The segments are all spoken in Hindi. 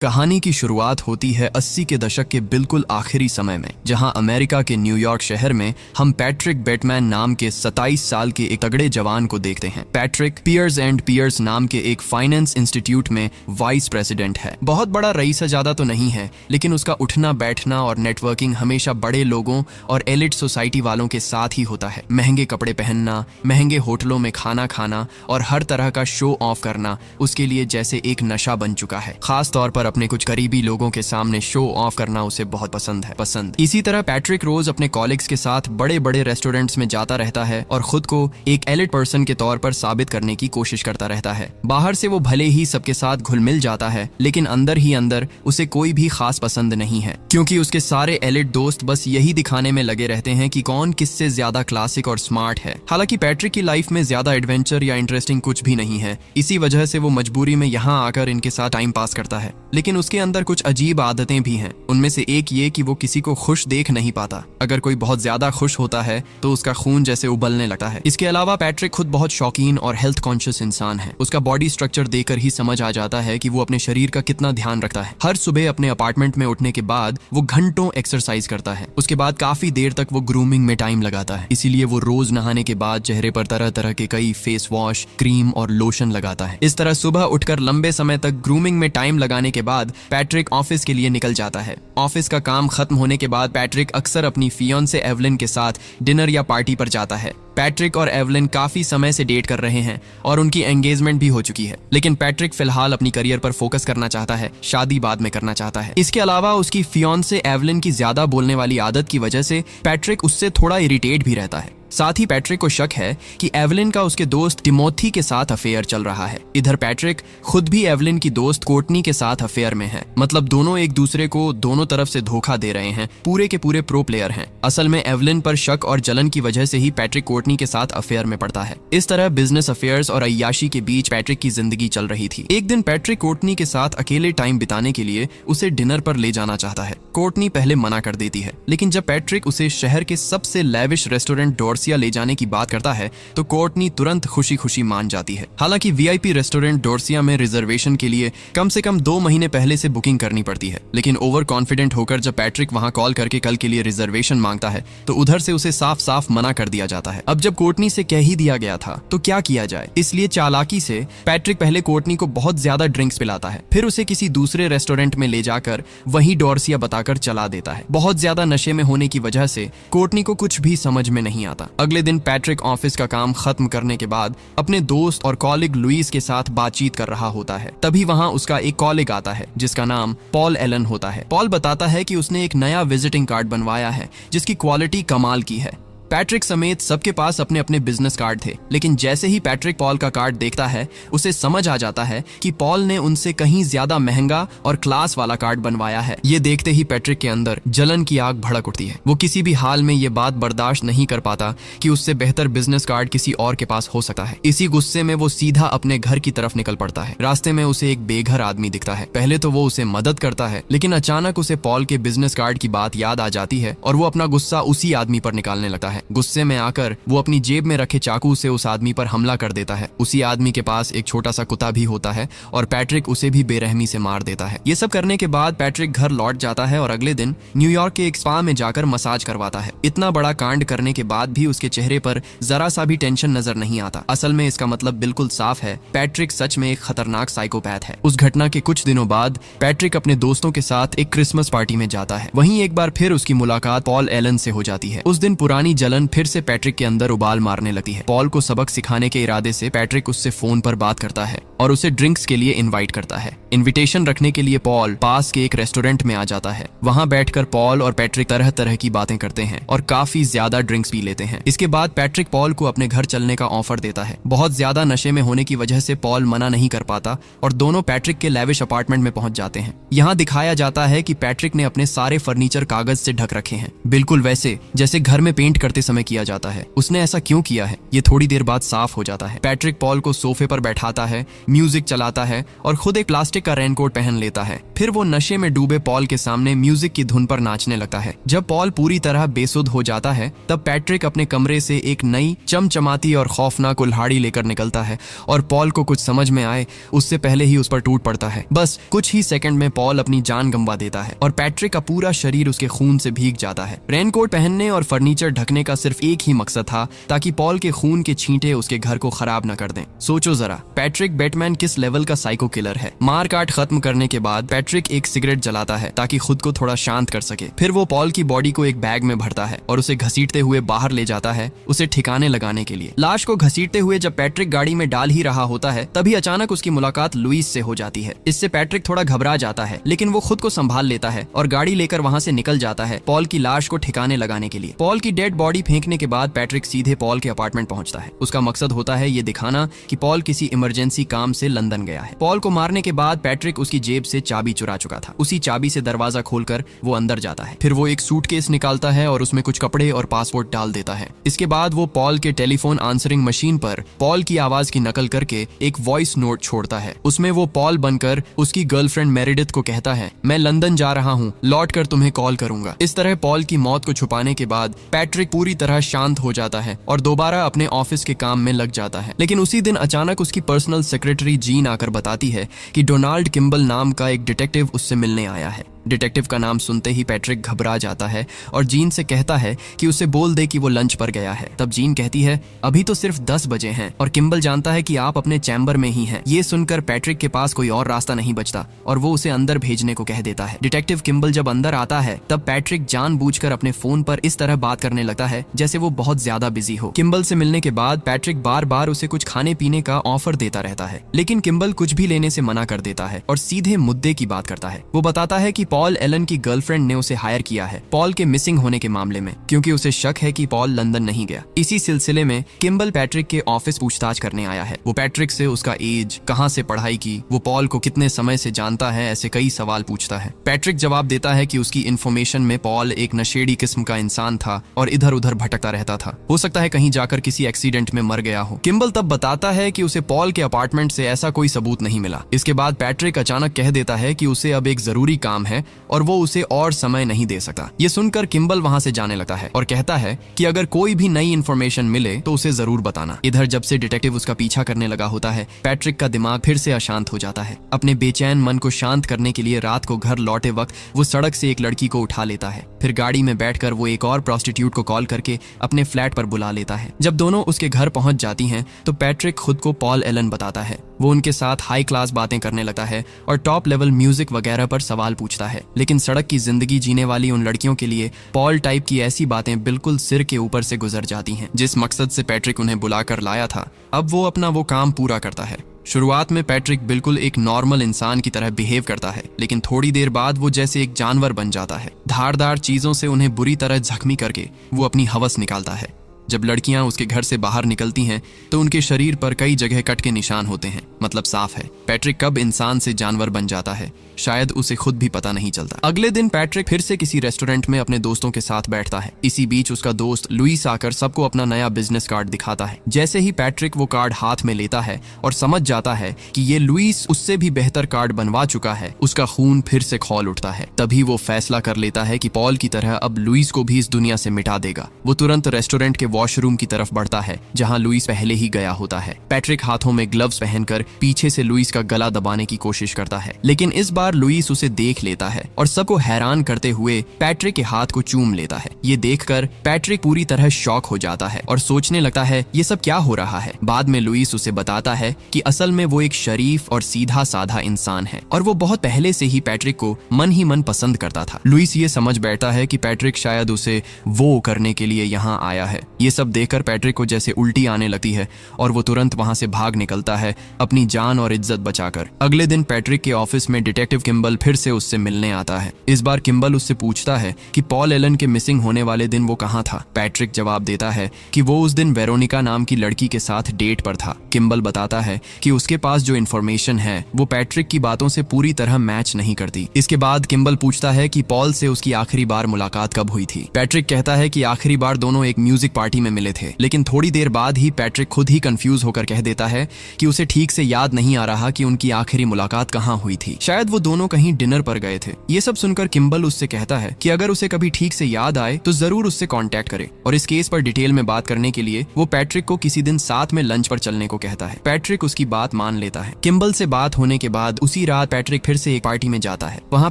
कहानी की शुरुआत होती है 80 के दशक के बिल्कुल आखिरी समय में, जहां अमेरिका के न्यूयॉर्क शहर में हम पैट्रिक बेटमैन नाम के 27 साल के एक तगड़े जवान को देखते हैं। पैट्रिक पियर्स एंड पियर्स नाम के एक फाइनेंस इंस्टीट्यूट में वाइस प्रेसिडेंट है। बहुत बड़ा रईस ज्यादा तो नहीं है, लेकिन उसका उठना बैठना और नेटवर्किंग हमेशा बड़े लोगों और एलिट सोसाइटी वालों के साथ ही होता है। महंगे कपड़े पहनना, महंगे होटलों में खाना खाना और हर तरह का शो ऑफ करना उसके लिए जैसे एक नशा बन चुका है। खास तौर पर अपने कुछ करीबी लोगों के सामने शो ऑफ करना उसे बहुत पसंद। इसी तरह पैट्रिक रोज अपने कॉलिग्स के साथ बड़े बड़े रेस्टोरेंट्स में जाता रहता है और खुद को एक एलिट पर्सन के तौर पर साबित करने की कोशिश करता रहता है। बाहर से वो भले ही सबके साथ घुल मिल जाता है, लेकिन अंदर ही अंदर उसे कोई भी खास पसंद नहीं है, क्योंकि उसके सारे एलिट दोस्त बस यही दिखाने में लगे रहते हैं कि कौन किससे ज्यादा क्लासिक और स्मार्ट है। हालांकि पैट्रिक की लाइफ में ज्यादा एडवेंचर या इंटरेस्टिंग कुछ भी नहीं है। इसी वजह से वो मजबूरी में यहाँ आकर इनके साथ टाइम पास करता है। लेकिन उसके अंदर कुछ अजीब आदतें भी हैं। उनमें से एक ये कि वो किसी को खुश देख नहीं पाता। अगर कोई बहुत ज्यादा खुश होता है तो उसका खून जैसे उबलने लगता है। इसके अलावा पैट्रिक खुद बहुत शौकीन और हेल्थ कॉन्शियस इंसान है। उसका बॉडी स्ट्रक्चर देखकर ही समझ आ जाता है कि वो अपने शरीर का कितना ध्यान रखता है। हर सुबह अपने अपार्टमेंट में उठने के बाद वो घंटों एक्सरसाइज करता है। उसके बाद काफी देर तक वो ग्रूमिंग में टाइम लगाता है। इसीलिए वो रोज नहाने के बाद चेहरे पर तरह तरह के कई फेस वॉश, क्रीम और लोशन लगाता है। इस तरह सुबह उठकर लंबे समय तक ग्रूमिंग में टाइम लगाने के बाद पैट्रिक ऑफिस के लिए निकल जाता है। ऑफिस का काम खत्म होने के बाद पैट्रिक अक्सर अपनी फियोंसे एवलिन के साथ डिनर या पार्टी पर जाता है। पैट्रिक और एवलिन काफी समय से डेट कर रहे हैं और उनकी एंगेजमेंट भी हो चुकी है, लेकिन पैट्रिक फिलहाल अपनी करियर पर फोकस करना चाहता है, शादी बाद में करना चाहता है। इसके अलावा उसकी फियोंसे एवलिन की ज्यादा बोलने वाली आदत की वजह से पैट्रिक उससे थोड़ा इरिटेट भी रहता है। साथ ही पैट्रिक को शक है कि एवलिन का उसके दोस्त टिमोथी के साथ अफेयर चल रहा है। इधर पैट्रिक खुद भी एवलिन की दोस्त कोर्टनी के साथ अफेयर में है। मतलब दोनों एक दूसरे को दोनों तरफ से धोखा दे रहे हैं। पूरे के पूरे प्रो प्लेयर हैं। असल में एवलिन पर शक और जलन की वजह से ही पैट्रिक कोर्टनी के साथ अफेयर में पड़ता है। इस तरह बिजनेस अफेयर्स और अय्याशी के बीच पैट्रिक की जिंदगी चल रही थी। एक दिन पैट्रिक कोर्टनी के साथ अकेले टाइम बिताने के लिए उसे डिनर पर ले जाना चाहता है। कोर्टनी पहले मना कर देती है, लेकिन जब पैट्रिक उसे शहर के सबसे लेविश रेस्टोरेंट डोर्सिया ले जाने की बात करता है तो कोर्टनी तुरंत खुशी खुशी मान जाती है। हालांकि वीआईपी रेस्टोरेंट डोर्सिया में रिजर्वेशन के लिए कम से कम 2 महीने पहले से बुकिंग करनी पड़ती है। लेकिन ओवर कॉन्फिडेंट होकर जब पैट्रिक वहां कॉल करके कल के लिए रिजर्वेशन मांगता है तो उधर से उसे साफ साफ मना कर दिया जाता है। अब जब कोर्टनी से कह ही दिया गया था तो क्या किया जाए, इसलिए चालाकी से पैट्रिक पहले कोर्टनी को बहुत ज्यादा ड्रिंक्स पिलाता है, फिर उसे किसी दूसरे रेस्टोरेंट में ले जाकर वहीं डोर्सिया बताकर चला देता है। बहुत ज्यादा नशे में होने की वजह से कोर्टनी को कुछ भी समझ में नहीं आता। अगले दिन पैट्रिक ऑफिस का काम खत्म करने के बाद अपने दोस्त और कॉलिग लुइस के साथ बातचीत कर रहा होता है। तभी वहां उसका एक कॉलिग आता है जिसका नाम पॉल एलन होता है। पॉल बताता है कि उसने एक नया विजिटिंग कार्ड बनवाया है जिसकी क्वालिटी कमाल की है। पैट्रिक समेत सबके पास अपने अपने बिजनेस कार्ड थे, लेकिन जैसे ही पैट्रिक पॉल का कार्ड देखता है उसे समझ आ जाता है कि पॉल ने उनसे कहीं ज्यादा महंगा और क्लास वाला कार्ड बनवाया है। ये देखते ही पैट्रिक के अंदर जलन की आग भड़क उठती है। वो किसी भी हाल में ये बात बर्दाश्त नहीं कर पाता कि उससे बेहतर बिजनेस कार्ड किसी और के पास हो सकता है। इसी गुस्से में वो सीधा अपने घर की तरफ निकल पड़ता है। रास्ते में उसे एक बेघर आदमी दिखता है। पहले तो वो उसे मदद करता है, लेकिन अचानक उसे पॉल के बिजनेस कार्ड की बात याद आ जाती है और वो अपना गुस्सा उसी आदमी पर निकालने लगता है। गुस्से में आकर वो अपनी जेब में रखे चाकू से उस आदमी पर हमला कर देता है। उसी आदमी के पास एक छोटा सा कुत्ता भी होता है और पैट्रिक उसे भी बेरहमी से मार देता है। ये सब करने के बाद पैट्रिक घर लौट जाता है और अगले दिन न्यूयॉर्क के एक स्पा में जाकर मसाज करवाता है। इतना बड़ा कांड करने के बाद भी उसके चेहरे पर जरा सा भी टेंशन नजर नहीं आता। असल में इसका मतलब बिल्कुल साफ है, पैट्रिक सच में एक खतरनाक साइकोपैथ है। उस घटना के कुछ दिनों बाद पैट्रिक अपने दोस्तों के साथ एक क्रिसमस पार्टी में जाता है। वहीं एक बार फिर उसकी मुलाकात पॉल एलन से हो जाती है। उस दिन पुरानी जलन फिर से पैट्रिक के अंदर उबाल मारने लगती है। पॉल को सबक सिखाने के इरादे से पैट्रिक उससे फोन पर बात करता है और उसे ड्रिंक्स के लिए इनवाइट करता है। इनविटेशन रखने के लिए पॉल पास के एक रेस्टोरेंट में आ जाता है। वहां बैठकर पॉल और पैट्रिक तरह तरह की बातें करते हैं और काफी ज्यादा ड्रिंक्स पी लेते हैं। इसके बाद पैट्रिक पॉल को अपने घर चलने का ऑफर देता है। बहुत ज्यादा नशे में होने की वजह से पॉल मना नहीं कर पाता और दोनों पैट्रिक के लेविश अपार्टमेंट में पहुंच जाते हैं। यहाँ दिखाया जाता है कि पैट्रिक ने अपने सारे फर्नीचर कागज से ढक रखे हैं, बिल्कुल वैसे जैसे घर में पेंट करते जाते समय किया जाता है। उसने ऐसा क्यों किया है ये थोड़ी देर बाद साफ हो जाता है। पैट्रिक पॉल को सोफे पर बैठाता है, म्यूजिक चलाता है और खुद एक प्लास्टिक का रेनकोट पहन लेता है। फिर वो नशे में डूबे पॉल के सामने म्यूजिक की धुन पर नाचने लगता है। जब पॉल पूरी तरह बेसुध हो जाता है तब पैट्रिक अपने कमरे से एक नई चमचमाती और खौफनाक कुल्हाड़ी लेकर निकलता है और पॉल को कुछ समझ में आए उससे पहले ही उस पर टूट पड़ता है। बस कुछ ही सेकंड में पॉल अपनी जान गंवा देता है और पैट्रिक का पूरा शरीर उसके खून से भीग जाता है। रेनकोट पहनने और फर्नीचर ढकने का सिर्फ एक ही मकसद था, ताकि पॉल के खून के छींटे उसके घर को खराब न कर दें। सोचो जरा, पैट्रिक बैटमैन किस लेवल का साइको किलर है। मार काट खत्म करने के बाद पैट्रिक एक सिगरेट जलाता है ताकि खुद को थोड़ा शांत कर सके। फिर वो पॉल की बॉडी को एक बैग में भरता है और उसे घसीटते हुए बाहर ले जाता है, उसे ठिकाने लगाने के लिए। लाश को घसीटते हुए जब पैट्रिक गाड़ी में डाल ही रहा होता है तभी अचानक उसकी मुलाकात लुइस से हो जाती है। इससे पैट्रिक थोड़ा घबरा जाता है, लेकिन वो खुद को संभाल लेता है और गाड़ी लेकर वहां से निकल जाता है पॉल की लाश को ठिकाने लगाने के लिए। पॉल की डेड बॉडी फेंकने के बाद पैट्रिक सीधे पॉल के अपार्टमेंट पहुंचता है। उसका मकसद होता है ये दिखाना कि पॉल किसी इमरजेंसी काम से लंदन गया है। पॉल को मारने के बाद पैट्रिक उसकी जेब से चाबी चुरा चुका था। उसी चाबी से दरवाजा खोलकर वो अंदर जाता है। फिर वो एक सूटकेस निकालता है और उसमें कुछ कपड़े और पासपोर्ट डाल देता है। इसके बाद वो पॉल के टेलीफोन आंसरिंग मशीन पर पॉल की आवाज की नकल करके एक वॉइस नोट छोड़ता है। उसमें वो पॉल बनकर उसकी गर्लफ्रेंड मेरिडिथ को कहता है, मैं लंदन जा रहा हूँ, लौट कर तुम्हें कॉल करूंगा। इस तरह पॉल की मौत को छुपाने के बाद पैट्रिक पूरी तरह शांत हो जाता है और दोबारा अपने ऑफिस के काम में लग जाता है। लेकिन उसी दिन अचानक उसकी पर्सनल सेक्रेटरी जीन आकर बताती है कि डोनाल्ड किम्बल नाम का एक डिटेक्टिव उससे मिलने आया है। डिटेक्टिव का नाम सुनते ही पैट्रिक घबरा जाता है और जीन से कहता है कि उसे बोल दे कि वो लंच पर गया है। तब जीन कहती है, अभी तो सिर्फ 10 बजे हैं और किम्बल जानता है कि आप अपने चैम्बर में ही हैं। ये सुनकर पैट्रिक के पास कोई और रास्ता नहीं बचता और वो उसे अंदर भेजने को कह देता है। डिटेक्टिव किम्बल जब अंदर आता है तब पैट्रिक जानबूझकर अपने फोन पर इस तरह बात करने लगता है जैसे वो बहुत ज्यादा बिजी हो। किम्बल से मिलने के बाद पैट्रिक बार बार उसे कुछ खाने पीने का ऑफर देता रहता है, लेकिन किम्बल कुछ भी लेने से मना कर देता है और सीधे मुद्दे की बात करता है। वो बताता है कि पॉल एलन की गर्लफ्रेंड ने उसे हायर किया है पॉल के मिसिंग होने के मामले में, क्योंकि उसे शक है कि पॉल लंदन नहीं गया। इसी सिलसिले में किम्बल पैट्रिक के ऑफिस पूछताछ करने आया है। वो पैट्रिक से उसका एज, कहां से पढ़ाई की, वो पॉल को कितने समय से जानता है, ऐसे कई सवाल पूछता है। पैट्रिक जवाब देता है कि उसकी इन्फॉर्मेशन में पॉल एक नशेड़ी किस्म का इंसान था और इधर उधर भटकता रहता था। हो सकता है कहीं जाकर किसी एक्सीडेंट में मर गया हो। किम्बल तब बताता है कि उसे पॉल के अपार्टमेंट से ऐसा कोई सबूत नहीं मिला। इसके बाद पैट्रिक अचानक कह देता है कि उसे अब एक जरूरी काम है और वो उसे और समय नहीं दे सकता। ये सुनकर किम्बल वहां से जाने लगता है और कहता है कि अगर कोई भी नई इन्फॉर्मेशन मिले तो उसे जरूर बताना। इधर जब से डिटेक्टिव उसका पीछा करने लगा होता है, पैट्रिक का दिमाग फिर से अशांत हो जाता है। अपने बेचैन मन को शांत करने के लिए रात को घर लौटे वक्त वो सड़क से एक लड़की को उठा लेता है। फिर गाड़ी में बैठकर वो एक और प्रोस्टिट्यूट को कॉल करके अपने फ्लैट पर बुला लेता है। जब दोनों उसके घर पहुंच जाती हैं तो पैट्रिक खुद को पॉल एलन बताता है। वो उनके साथ हाई क्लास बातें करने लगता है और टॉप लेवल म्यूजिक वगैरह पर सवाल पूछता है। लेकिन सड़क की जिंदगी जीने वाली उन लड़कियों के लिए पॉल टाइप की ऐसी बातें बिल्कुल सिर के ऊपर से गुजर जाती हैं। जिस मकसद से पैट्रिक उन्हें बुलाकर लाया था, अब वो अपना वो काम पूरा करता है। शुरुआत में पैट्रिक बिल्कुल एक नॉर्मल इंसान की तरह बिहेव करता है, लेकिन थोड़ी देर बाद वो जैसे एक जानवर बन जाता है। धारदार चीजों से उन्हें बुरी तरह जख्मी करके वो अपनी हवस निकालता है। जब लड़कियां उसके घर से बाहर निकलती हैं तो उनके शरीर पर कई जगह कट के निशान होते हैं। मतलब साफ है, पैट्रिक कब इंसान से जानवर बन जाता है शायद उसे खुद भी पता नहीं चलता। अगले दिन पैट्रिक फिर से किसी रेस्टोरेंट में अपने दोस्तों के साथ बैठता है। इसी बीच उसका दोस्त लुइस आकर सबको अपना नया बिजनेस कार्ड दिखाता है। जैसे ही पैट्रिक वो कार्ड हाथ में लेता है और समझ जाता है कि ये लुइस उससे भी बेहतर कार्ड बनवा चुका है, उसका खून फिर से खौल उठता है। तभी वो फैसला कर लेता है कि पॉल की तरह अब लुइस को भी इस दुनिया से मिटा देगा। वो तुरंत रेस्टोरेंट के वॉशरूम की तरफ बढ़ता है जहां लुइस पहले ही गया होता है। पैट्रिक हाथों में ग्लव्स पहनकर पीछे से लुइस का गला दबाने की कोशिश करता है, लेकिन इस बार लुइस उसे देख लेता है और सबको हैरान करते हुए पैट्रिक के हाथ को चूम लेता है। ये देखकर पैट्रिक पूरी तरह शॉक हो जाता है और सोचने लगता है ये सब क्या हो रहा है। बाद में लुइस उसे बताता है कि असल में वो एक शरीफ और सीधा साधा इंसान है और वो बहुत पहले से ही पैट्रिक को मन ही मन पसंद करता था। लुइस ये समझ बैठता है कि पैट्रिक शायद उसे वो करने के लिए यहाँ आया है। ये ये सब देखकर पैट्रिक को जैसे उल्टी आने लगती है और वो तुरंत वहां से भाग निकलता है अपनी जान और इज्जत बचाकर। अगले दिन पैट्रिक के ऑफिस में डिटेक्टिव किम्बल फिर से उससे मिलने आता है। इस बार किम्बल उससे पूछता है कि पॉल एलन के मिसिंग होने वाले दिन वो कहाँ था। पैट्रिक जवाब देता है कि वो उस दिन वेरोनिका नाम की लड़की के साथ डेट पर था। किम्बल बताता है कि उसके पास जो इन्फॉर्मेशन है वो पैट्रिक की बातों से पूरी तरह मैच नहीं करती। इसके बाद किम्बल पूछता है कि पॉल से उसकी आखिरी बार मुलाकात कब हुई थी। पैट्रिक कहता है कि आखिरी बार दोनों एक म्यूजिक पार्टी में मिले थे, लेकिन थोड़ी देर बाद ही पैट्रिक खुद ही कंफ्यूज होकर कह देता है कि उसे ठीक से याद नहीं आ रहा कि उनकी आखिरी मुलाकात कहाँ हुई थी। शायद वो दोनों कहीं डिनर पर गए थे। ये सब सुनकर किम्बल उससे कहता है कि अगर उसे कभी ठीक से याद आए तो जरूर उससे कांटेक्ट करे, और इस केस पर डिटेल में बात करने के लिए वो पैट्रिक को किसी दिन साथ में लंच पर चलने को कहता है। पैट्रिक उसकी बात मान लेता है। किम्बल से बात होने के बाद उसी रात पैट्रिक फिर से एक पार्टी में जाता है। वहाँ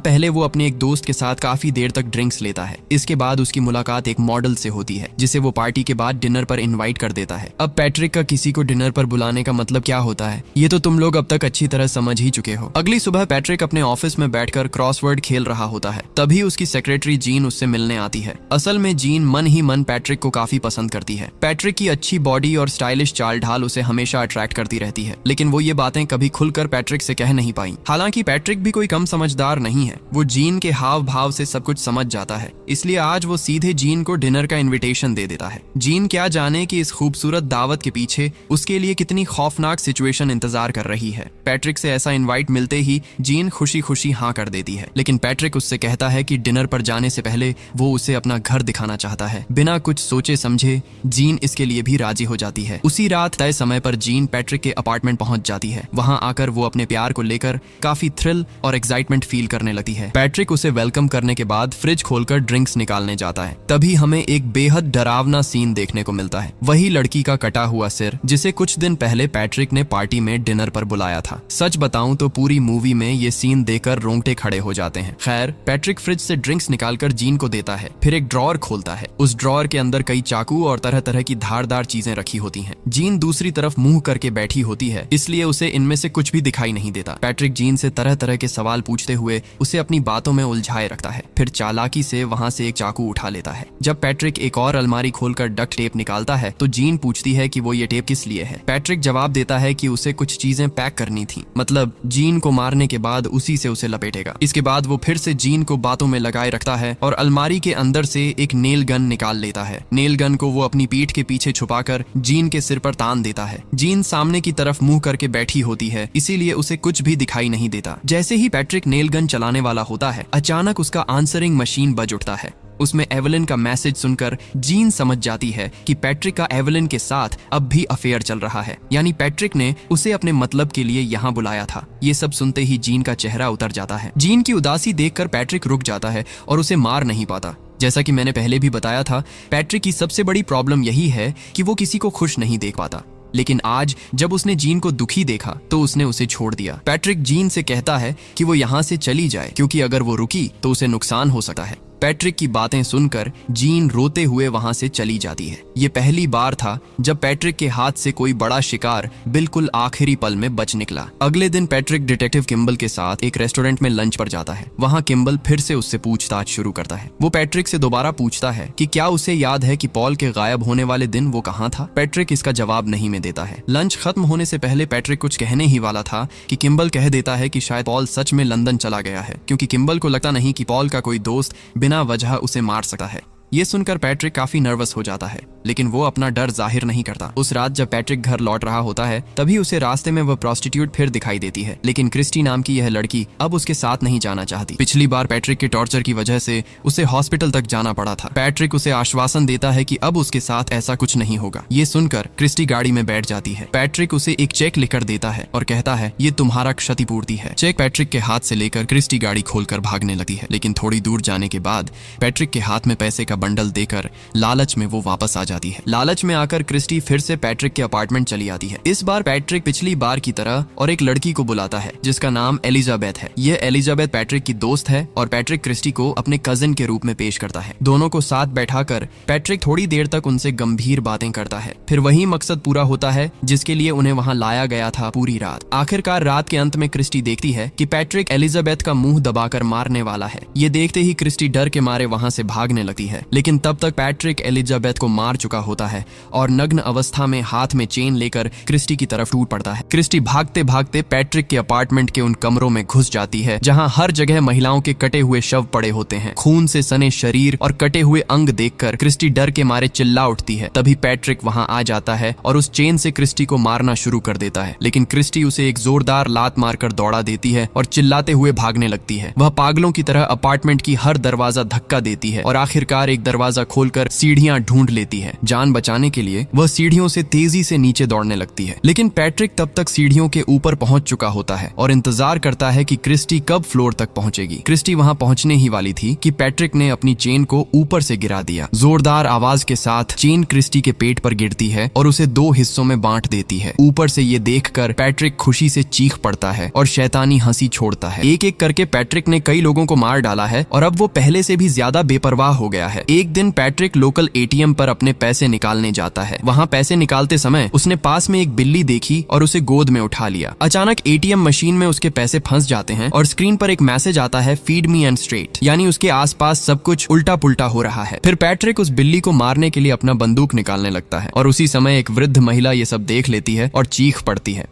पहले वो अपने एक दोस्त के साथ काफी देर तक ड्रिंक्स लेता है। इसके बाद उसकी मुलाकात एक मॉडल से होती है जिसे वो पार्टी के बाद डिनर पर इनवाइट कर देता है। अब पैट्रिक का किसी को डिनर पर बुलाने का मतलब क्या होता है ये तो तुम लोग अब तक अच्छी तरह समझ ही चुके हो। अगली सुबह पैट्रिक अपने ऑफिस में बैठकर क्रॉसवर्ड खेल रहा होता है। तभी उसकी सेक्रेटरी जीन उससे मिलने आती है। असल में जीन मन ही मन पैट्रिक को काफी पसंद करती है। पैट्रिक की अच्छी बॉडी और स्टाइलिश चाल ढाल उसे हमेशा अट्रैक्ट करती रहती है, लेकिन वो ये बातें कभी खुलकर पैट्रिक से कह नहीं पाई। हालांकि पैट्रिक भी कोई कम समझदार नहीं है। वो जीन के हाव भाव से सब कुछ समझ जाता है, इसलिए आज वो सीधे जीन को डिनर का इन्विटेशन दे देता है। जीन क्या जाने कि इस खूबसूरत दावत के पीछे उसके लिए कितनी खौफनाक सिचुएशन इंतजार कर रही है। पैट्रिक से ऐसा इनवाइट मिलते ही जीन खुशी खुशी हाँ कर देती है, लेकिन पैट्रिक उससे कहता है कि डिनर पर जाने से पहले वो उसे अपना घर दिखाना चाहता है। बिना कुछ सोचे समझे जीन इसके लिए भी राजी हो जाती है। उसी रात तय समय पर जीन पैट्रिक के अपार्टमेंट पहुंच जाती है। वहां आकर वो अपने प्यार को लेकर काफी थ्रिल और एक्साइटमेंट फील करने लगती है। पैट्रिक उसे वेलकम करने के बाद फ्रिज खोलकर ड्रिंक्स निकालने जाता है। तभी हमें एक बेहद डरावना सीन देखने को मिलता है। वही लड़की का कटा हुआ सिर जिसे कुछ दिन पहले पैट्रिक ने पार्टी में डिनर पर बुलाया था। सच बताऊं तो पूरी मूवी में ये सीन देखकर रोंगटे खड़े हो जाते हैं। खैर, पैट्रिक फ्रिज से ड्रिंक्स निकालकर जीन को देता है, फिर एक ड्रॉअर खोलता है। उस ड्रॉअर के अंदर कई चाकू और तरह तरह की धारदार चीजें रखी होती हैं। जीन दूसरी तरफ मुंह करके बैठी होती है, इसलिए उसे इनमें से कुछ भी दिखाई नहीं देता। पैट्रिक जीन से तरह तरह के सवाल पूछते हुए उसे अपनी बातों में उलझाए रखता है, फिर चालाकी से वहां से एक चाकू उठा लेता है। जब पैट्रिक एक और अलमारी खोलकर डक्ट टेप निकालता है तो जीन पूछती है कि वो ये टेप किस लिए है। पैट्रिक जवाब देता है कि उसे कुछ चीजें पैक करनी थी, मतलब जीन को मारने के बाद उसी से उसे लपेटेगा। इसके बाद वो फिर से जीन को बातों में लगाए रखता है और अलमारी के अंदर से एक नेल गन निकाल लेता है। नेल गन को वो अपनी पीठ के पीछे छुपाकर जीन के सिर पर तान देता है। जीन सामने की तरफ मुंह करके बैठी होती है, इसीलिए उसे कुछ भी दिखाई नहीं देता। जैसे ही पैट्रिक नेल गन चलाने वाला होता है, अचानक उसका आंसरिंग मशीन बज उठता है। उसमें एवलिन का मैसेज सुनकर जीन समझ जाती है कि पैट्रिक का एवलिन के साथ अब भी अफेयर चल रहा है, यानी पैट्रिक ने उसे अपने मतलब के लिए यहाँ बुलाया था। ये सब सुनते ही जीन का चेहरा उतर जाता है। जीन की उदासी देखकर पैट्रिक रुक जाता है और उसे मार नहीं पाता। जैसा कि मैंने पहले भी बताया था, पैट्रिक की सबसे बड़ी प्रॉब्लम यही है कि वो किसी को खुश नहीं देख पाता। लेकिन आज जब उसने जीन को दुखी देखा तो उसने उसे छोड़ दिया। पैट्रिक जीन से कहता है कि वो यहाँ से चली जाए, क्योंकि अगर वो रुकी तो उसे नुकसान हो सकता है। पैट्रिक की बातें सुनकर जीन रोते हुए वहां से चली जाती है। ये पहली बार था जब पैट्रिक के हाथ से कोई बड़ा शिकार बिल्कुल आखिरी पल में बच निकला। अगले दिन पैट्रिक डिटेक्टिव किम्बल के साथ एक रेस्टोरेंट में लंच पर जाता है। वहां किम्बल फिर से उससे पूछताछ शुरू करता है। वो पैट्रिक से दोबारा पूछता है कि क्या उसे याद है कि पॉल के गायब होने वाले दिन वो कहाँ था। पैट्रिक इसका जवाब नहीं में देता है। लंच खत्म होने से पहले पैट्रिक कुछ कहने ही वाला था कि किम्बल कह देता है कि शायद पॉल सच में लंदन चला गया है, क्योंकि किम्बल को लगता नहीं कि पॉल का कोई दोस्त बिना वजह उसे मार सकता है। ये सुनकर पैट्रिक काफी नर्वस हो जाता है, लेकिन वो अपना डर जाहिर नहीं करता। उस रात जब पैट्रिक घर लौट रहा होता है, तभी उसे रास्ते में वह प्रोस्टिट्यूट फिर दिखाई देती है, लेकिन क्रिस्टी नाम की यह लड़की अब उसके साथ नहीं जाना चाहती। पिछली बार पैट्रिक के टॉर्चर की वजह से उसे हॉस्पिटल तक जाना पड़ा था। पैट्रिक उसे आश्वासन देता है कि अब उसके साथ ऐसा कुछ नहीं होगा। ये सुनकर क्रिस्टी गाड़ी में बैठ जाती है। पैट्रिक उसे एक चेक लिखकर देता है और कहता है ये तुम्हारा क्षतिपूर्ति है। चेक पैट्रिक के हाथ से लेकर क्रिस्टी गाड़ी खोलकर भागने लगती है, लेकिन थोड़ी दूर जाने के बाद पैट्रिक के हाथ में पैसे का बंडल देकर लालच में वो वापस आ जाती है। लालच में आकर क्रिस्टी फिर से पैट्रिक के अपार्टमेंट चली आती है। इस बार पैट्रिक पिछली बार की तरह और एक लड़की को बुलाता है जिसका नाम एलिजाबेथ है। यह एलिजाबेथ पैट्रिक की दोस्त है और पैट्रिक क्रिस्टी को अपने कजिन के रूप में पेश करता है। दोनों को साथ बैठाकर पैट्रिक थोड़ी देर तक उनसे गंभीर बातें करता है। फिर वही मकसद पूरा होता है जिसके लिए उन्हें वहां लाया गया था पूरी रात। आखिरकार रात के अंत में क्रिस्टी देखती है कि पैट्रिक एलिजाबेथ का मुंह दबाकर मारने वाला है। ये देखते ही क्रिस्टी डर के मारे वहां से भागने लगती है। लेकिन तब तक पैट्रिक एलिजाबेथ को मार चुका होता है और नग्न अवस्था में हाथ में चेन लेकर क्रिस्टी की तरफ टूट पड़ता है। क्रिस्टी भागते भागते पैट्रिक के अपार्टमेंट के उन कमरों में घुस जाती है जहां हर जगह महिलाओं के कटे हुए शव पड़े होते हैं। खून से सने शरीर और कटे हुए अंग देखकर क्रिस्टी डर के मारे चिल्ला उठती है। तभी पैट्रिक वहां आ जाता है और उस चेन से क्रिस्टी को मारना शुरू कर देता है, लेकिन क्रिस्टी उसे एक जोरदार लात मारकर दौड़ा देती है और चिल्लाते हुए भागने लगती है। वह पागलों की तरह अपार्टमेंट की हर दरवाजा धक्का देती है और आखिरकार एक दरवाजा खोलकर सीढ़ियां ढूंढ लेती है। जान बचाने के लिए वह सीढ़ियों से तेजी से नीचे दौड़ने लगती है, लेकिन पैट्रिक तब तक सीढ़ियों के ऊपर पहुंच चुका होता है और इंतजार करता है कि क्रिस्टी कब फ्लोर तक पहुंचेगी। क्रिस्टी वहां पहुंचने ही वाली थी कि पैट्रिक ने अपनी चेन को ऊपर से गिरा दिया। जोरदार आवाज के साथ चेन क्रिस्टी के पेट पर गिरती है और उसे 2 हिस्सों में बांट देती है। ऊपर से ये देखकर पैट्रिक खुशी से चीख पड़ता है और शैतानी हंसी छोड़ता है। एक एक करके पैट्रिक ने कई लोगों को मार डाला है और अब वो पहले से भी ज्यादा बेपरवाह हो गया है। एक दिन पैट्रिक लोकल एटीएम पर अपने पैसे निकालने जाता है। वहां पैसे निकालते समय उसने पास में एक बिल्ली देखी और उसे गोद में उठा लिया। अचानक एटीएम मशीन में उसके पैसे फंस जाते हैं और स्क्रीन पर एक मैसेज आता है, फीड मी एंड स्ट्रेट, यानी उसके आसपास सब कुछ उल्टा पुल्टा हो रहा है। फिर पैट्रिक उस बिल्ली को मारने के लिए अपना बंदूक निकालने लगता है और उसी समय एक वृद्ध महिला ये सब देख लेती है और चीख पड़ती है।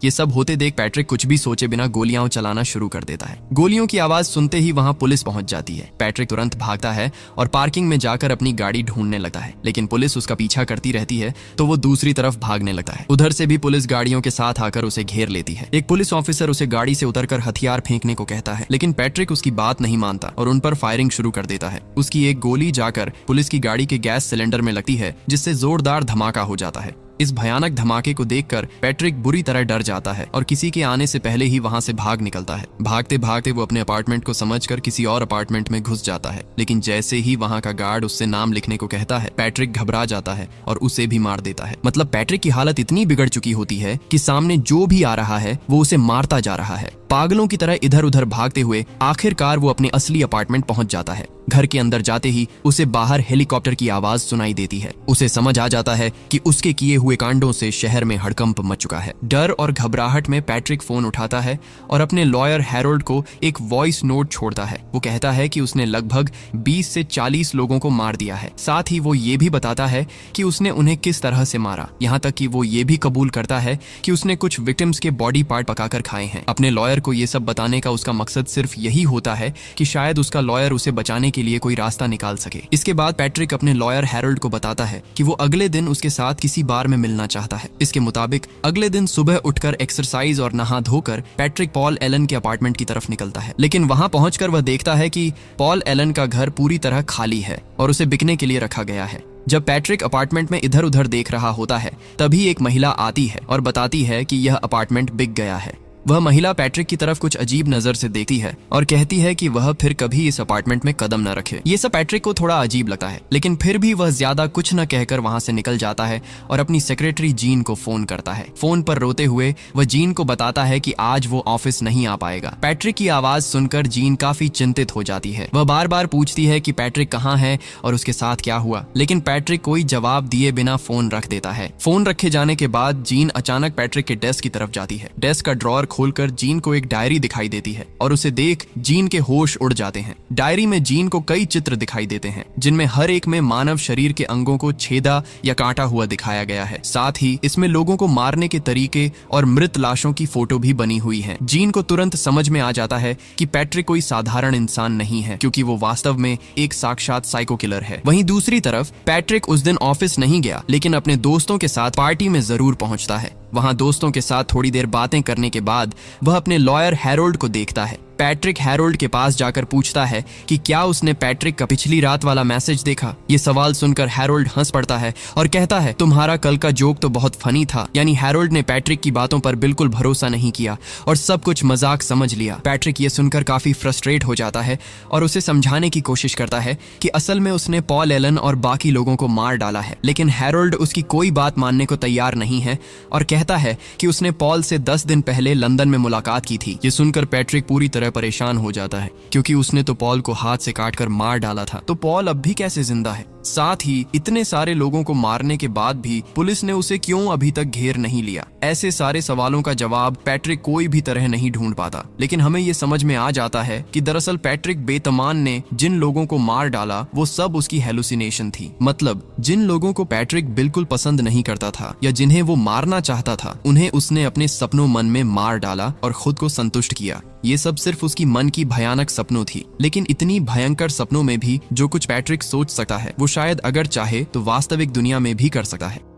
ये सब होते देख पैट्रिक कुछ भी सोचे बिना गोलियां चलाना शुरू कर देता है। गोलियों की आवाज सुनते ही वहां पुलिस पहुंच जाती है। पैट्रिक तुरंत भागता है और पार्किंग में जाकर अपनी गाड़ी ढूंढने लगता है, लेकिन पुलिस उसका पीछा करती रहती है तो वो दूसरी तरफ भागने लगता है। उधर से भी पुलिस गाड़ियों के साथ आकर उसे घेर लेती है। एक पुलिस ऑफिसर उसे गाड़ी से उतरकर हथियार फेंकने को कहता है, लेकिन पैट्रिक उसकी बात नहीं मानता और उन पर फायरिंग शुरू कर देता है। उसकी एक गोली जाकर पुलिस की गाड़ी के गैस सिलेंडर में लगती है, जिससे जोरदार धमाका हो जाता है। इस भयानक धमाके को देखकर पैट्रिक बुरी तरह डर जाता है और किसी के आने से पहले ही वहां से भाग निकलता है। भागते भागते वो अपने अपार्टमेंट को समझकर किसी और अपार्टमेंट में घुस जाता है, लेकिन जैसे ही वहां का गार्ड उससे नाम लिखने को कहता है, पैट्रिक घबरा जाता है और उसे भी मार देता है। मतलब पैट्रिक की हालत इतनी बिगड़ चुकी होती है कि सामने जो भी आ रहा है वो उसे मारता जा रहा है। पागलों की तरह इधर उधर भागते हुए आखिरकार वो अपने असली अपार्टमेंट पहुंच जाता है। घर के अंदर जाते ही उसे बाहर हेलीकॉप्टर की आवाज सुनाई देती है। उसे समझ आ जाता है कि उसके किए हुए कांडों से शहर में हड़कंप मच चुका है। डर और घबराहट में पैट्रिक फोन उठाता है और अपने लॉयर हैरोल्ड को एक वॉइस नोट छोड़ता है। वो कहता है कि उसने लगभग 20 से 40 लोगों को मार दिया है। साथ ही वो ये भी बताता है कि उसने उन्हें किस तरह से मारा, यहाँ तक कि वो ये भी कबूल करता है कि उसने कुछ विक्टिम्स के बॉडी पार्ट पकाकर खाए हैं। अपने लॉयर को ये सब बताने का उसका मकसद सिर्फ यही होता है कि शायद उसका लॉयर उसे बचाने के लिए कोई रास्ता निकाल सके। इसके बाद पैट्रिक अपने लॉयर हैरोल्ड को बताता है कि वो अगले दिन उसके साथ किसी बार में मिलना चाहता है। इसके मुताबिक अगले दिन सुबह उठकर एक्सरसाइज और नहा धोकर पैट्रिक पॉल एलन के अपार्टमेंट की तरफ निकलता है, लेकिन वहां पहुंचकर वह देखता है कि पॉल एलन का घर पूरी तरह खाली है और उसे बिकने के लिए रखा गया है। जब पैट्रिक अपार्टमेंट में इधर उधर देख रहा होता है, तभी एक महिला आती है और बताती है कि यह अपार्टमेंट बिक गया है। वह महिला पैट्रिक की तरफ कुछ अजीब नजर से देखती है और कहती है कि वह फिर कभी इस अपार्टमेंट में कदम न रखे। ये सब पैट्रिक को थोड़ा अजीब लगता है, लेकिन फिर भी वह ज्यादा कुछ न कहकर वहां से निकल जाता है और अपनी सेक्रेटरी जीन को फोन करता है। फोन पर रोते हुए वह जीन को बताता है कि आज वो ऑफिस नहीं आ पाएगा। पैट्रिक की आवाज सुनकर जीन काफी चिंतित हो जाती है। वह बार बार पूछती है कि पैट्रिक कहाँ है और उसके साथ क्या हुआ, लेकिन पैट्रिक कोई जवाब दिए बिना फोन रख देता है। फोन रखे जाने के बाद जीन अचानक पैट्रिक के डेस्क की तरफ जाती है। डेस्क का ड्रॉअर खोलकर जीन को एक डायरी दिखाई देती है और उसे देख जीन के होश उड़ जाते हैं। डायरी में जीन को कई चित्र दिखाई देते हैं, जिनमें हर एक में मानव शरीर के अंगों को छेदा या काटा हुआ दिखाया गया है। साथ ही इसमें लोगों को मारने के तरीके और मृत लाशों की फोटो भी बनी हुई है। जीन को तुरंत समझ में आ जाता है कि पैट्रिक कोई साधारण इंसान नहीं है, क्योंकि वो वास्तव में एक साक्षात साइको किलर है। वहीं दूसरी तरफ पैट्रिक उस दिन ऑफिस नहीं गया, लेकिन अपने दोस्तों के साथ पार्टी में जरूर पहुंचता है। वहां दोस्तों के साथ थोड़ी देर बातें करने के बाद वह अपने लॉयर हैरोल्ड को देखता है। पैट्रिक हैरोल्ड के पास जाकर पूछता है कि क्या उसने पैट्रिक का पिछली रात वाला मैसेज देखा। ये सवाल सुनकर हैरोल्ड हंस पड़ता है और कहता है, तुम्हारा कल का जोक तो बहुत फनी था। यानी हैरोल्ड ने पैट्रिक की बातों पर बिल्कुल भरोसा नहीं किया और सब कुछ मजाक समझ लिया। पैट्रिक ये सुनकर काफी फ्रस्ट्रेट हो जाता है और उसे समझाने की कोशिश करता है कि असल में उसने पॉल एलन और बाकी लोगों को मार डाला है, लेकिन हैरोल्ड उसकी कोई बात मानने को तैयार नहीं है और कहता है कि उसने पॉल से 10 दिन पहले लंदन में मुलाकात की थी। ये सुनकर पैट्रिक पूरी तरह तरह परेशान हो जाता है, क्योंकि उसने तो पॉल को हाथ से काटकर मार डाला था, तो पॉल अब भी कैसे जिंदा है? साथ ही इतने सारे लोगों को मारने के बाद भी पुलिस ने उसे क्यों अभी तक घेर नहीं लिया? ऐसे सारे सवालों का जवाब पैट्रिक कोई भी तरह नहीं ढूंढ पाता। लेकिन हमें ये समझ में आ जाता है कि दरअसल पैट्रिक बेतमान ने जिन लोगों को मार डाला वो सब उसकी हेलुसिनेशन थी। मतलब जिन लोगों को पैट्रिक बिल्कुल पसंद नहीं करता था या जिन्हें वो मारना चाहता था, उन्हें उसने अपने सपनों मन में मार डाला और खुद को संतुष्ट किया। ये सब सिर्फ उसकी मन की भयानक सपनों थी। लेकिन इतनी भयंकर सपनों में भी जो कुछ पैट्रिक सोच सकता है वो शायद अगर चाहे तो वास्तविक दुनिया में भी कर सकता है।